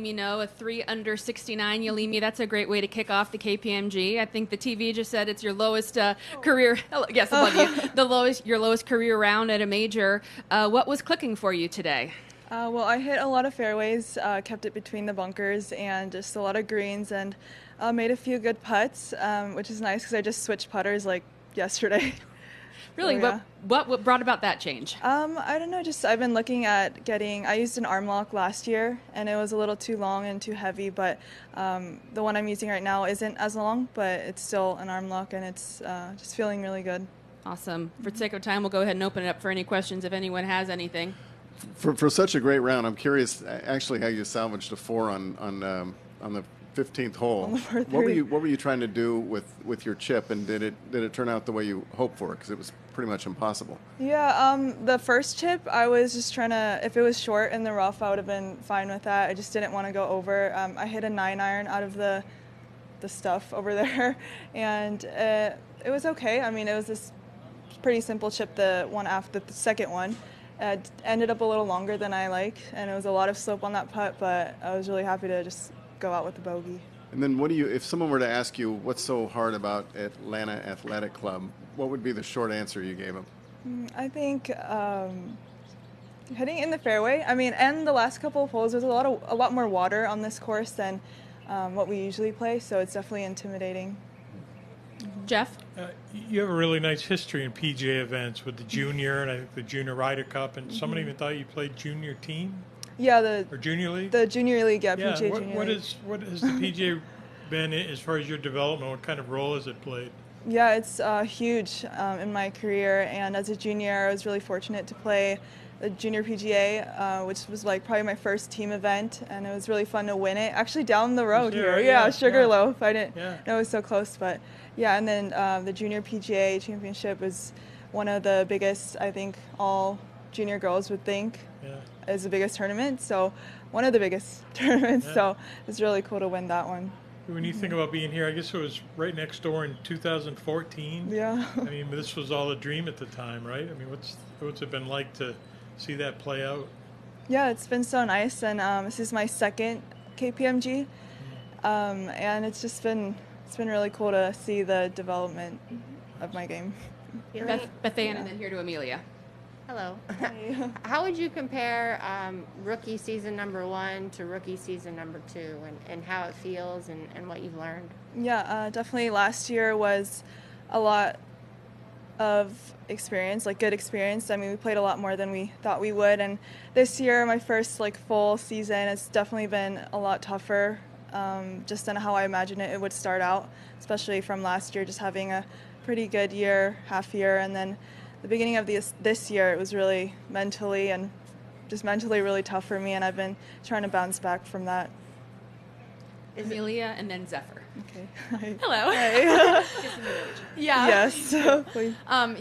Yealimi Noh, a 3 under 69. Yealimi, that's a great way to kick off the KPMG. I think the TV just said it's your lowest career. Yes, above you. Your lowest career round at a major. What was clicking for you today? Well, I hit a lot of fairways, kept it between the bunkers, and just a lot of greens, and made a few good putts, which is nice because I just switched putters like yesterday. Really? So, yeah. What brought about that change? I don't know, just I've been looking at I used an Armlock last year, and it was a little too long and too heavy, but the one I'm using right now isn't as long, but it's still an Armlock, and it's just feeling really good. Awesome. For the sake of time, we'll go ahead and open it up for any questions if anyone has anything. For such a great round, I'm curious actually how you salvaged a 4 on the 15th hole. What were you trying to do with your chip, and did it turn out the way you hoped for it? Because it was pretty much impossible. Yeah, the first chip, I was just trying to, if it was short in the rough, I would have been fine with that. I just didn't want to go over. I hit a 9-iron out of the stuff over there, and it was okay. I mean, it was this pretty simple chip, the one after the second one. It ended up a little longer than I like, and it was a lot of slope on that putt, but I was really happy to just go out with the bogey. And then if someone were to ask you what's so hard about Atlanta Athletic Club, what would be the short answer you gave them? I think hitting in the fairway. I mean, and the last couple of holes, there's a lot more water on this course than what we usually play, so it's definitely intimidating. Jeff? You have a really nice history in PGA events with the junior and I think the Junior Ryder Cup, and somebody even thought you played junior team? Yeah, or Junior League? The Junior League, yeah, PGA Junior League. What has the PGA been as far as your development? What kind of role has it played? Yeah, it's huge in my career, and as a junior, I was really fortunate to play the Junior PGA, which was like probably my first team event, and it was really fun to win it. Actually, down the road here, Sugarloaf. I didn't know it was so close, but yeah. And then the Junior PGA Championship was one of the biggest, I think, all junior girls would think is the biggest tournament. So one of the biggest tournaments. So it's really cool to win that one. When you think about being here, I guess it was right next door in 2014. Yeah. I mean, this was all a dream at the time, right? I mean, what's it been like to see that play out? Yeah, it's been so nice, and this is my second KPMG, and it's been really cool to see the development of my game. Beth Ann, and then here to Amelia. Hello. How would you compare rookie season number 1 to rookie season number 2, and how it feels and what you've learned? Yeah, definitely last year was a lot of experience, like good experience. I mean, we played a lot more than we thought we would, and this year, my first full season, it's definitely been a lot tougher, just than how I imagined it would start out, especially from last year, just having a pretty good year, half year, and then the beginning of this year, it was really mentally really tough for me, and I've been trying to bounce back from that. Amelia and then Zephyr. Okay. Hi. Hello. Hi. Yeah. Yes.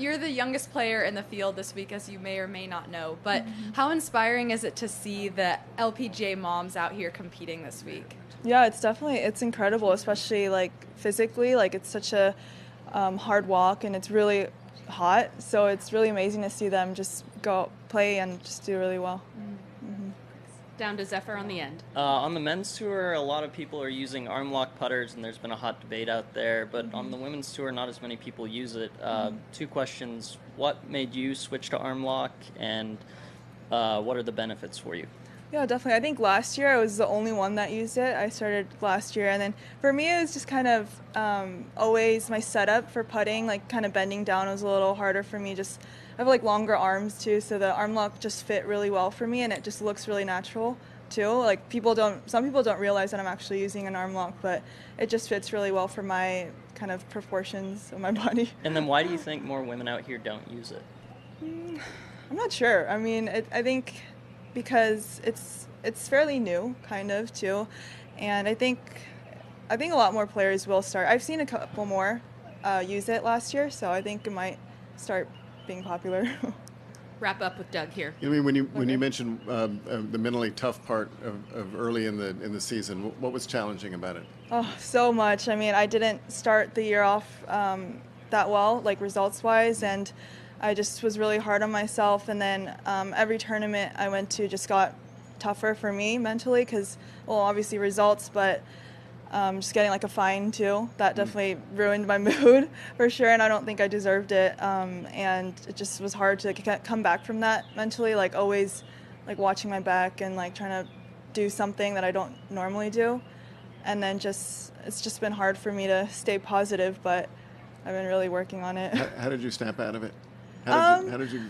You're the youngest player in the field this week, as you may or may not know. But how inspiring is it to see the LPGA moms out here competing this week? Yeah, it's incredible, especially physically. It's such a hard walk, and it's really hot. So it's really amazing to see them just go play and just do really well. Down to Zephyr on the end. On the men's tour, a lot of people are using Armlock putters, and there's been a hot debate out there. But on the women's tour, not as many people use it. 2 questions. What made you switch to Armlock, and what are the benefits for you? Yeah, definitely. I think last year I was the only one that used it. I started last year, and then for me it was just kind of always my setup for putting, kind of bending down was a little harder for me. Just I have longer arms too, so the Armlock just fit really well for me, and it just looks really natural too. Some people don't realize that I'm actually using an Armlock, but it just fits really well for my kind of proportions of my body. And then why do you think more women out here don't use it? I'm not sure. I mean, I think because it's fairly new, kind of too, and I think a lot more players will start. I've seen a couple more use it last year, so I think it might start being popular. Wrap up with Doug here. I mean, when you mentioned the mentally tough part of early in the season, what was challenging about it? Oh, so much. I mean, I didn't start the year off that well, results-wise, and I just was really hard on myself. And then every tournament I went to just got tougher for me mentally because, well, obviously results, but just getting like a fine too, that definitely ruined my mood for sure, and I don't think I deserved it. And it just was hard to come back from that mentally, like always like watching my back and like trying to do something that I don't normally do. And then it's just been hard for me to stay positive, but I've been really working on it. How did you snap out of it? How did you?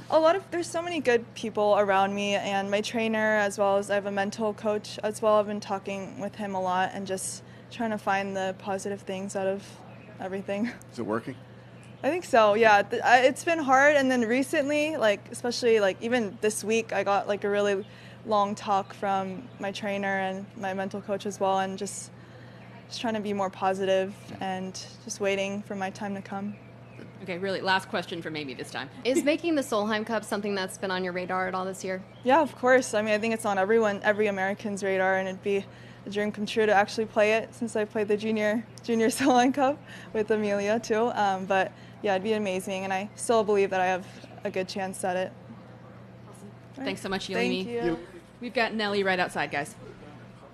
There's so many good people around me, and my trainer, as well as I have a mental coach as well. I've been talking with him a lot and just trying to find the positive things out of everything. Is it working? I think so, yeah. It's been hard, and then recently, like especially like even this week, I got like a really long talk from my trainer and my mental coach as well, and just trying to be more positive and just waiting for my time to come. Okay, really, last question from Amy this time. Is making the Solheim Cup something that's been on your radar at all this year? Yeah, of course. I mean, I think it's on every American's radar, and it'd be a dream come true to actually play it since I played the junior Solheim Cup with Amelia too. But yeah, it'd be amazing, and I still believe that I have a good chance at it. Thanks so much, Yealimi. Thank you. We've got Nellie right outside, guys.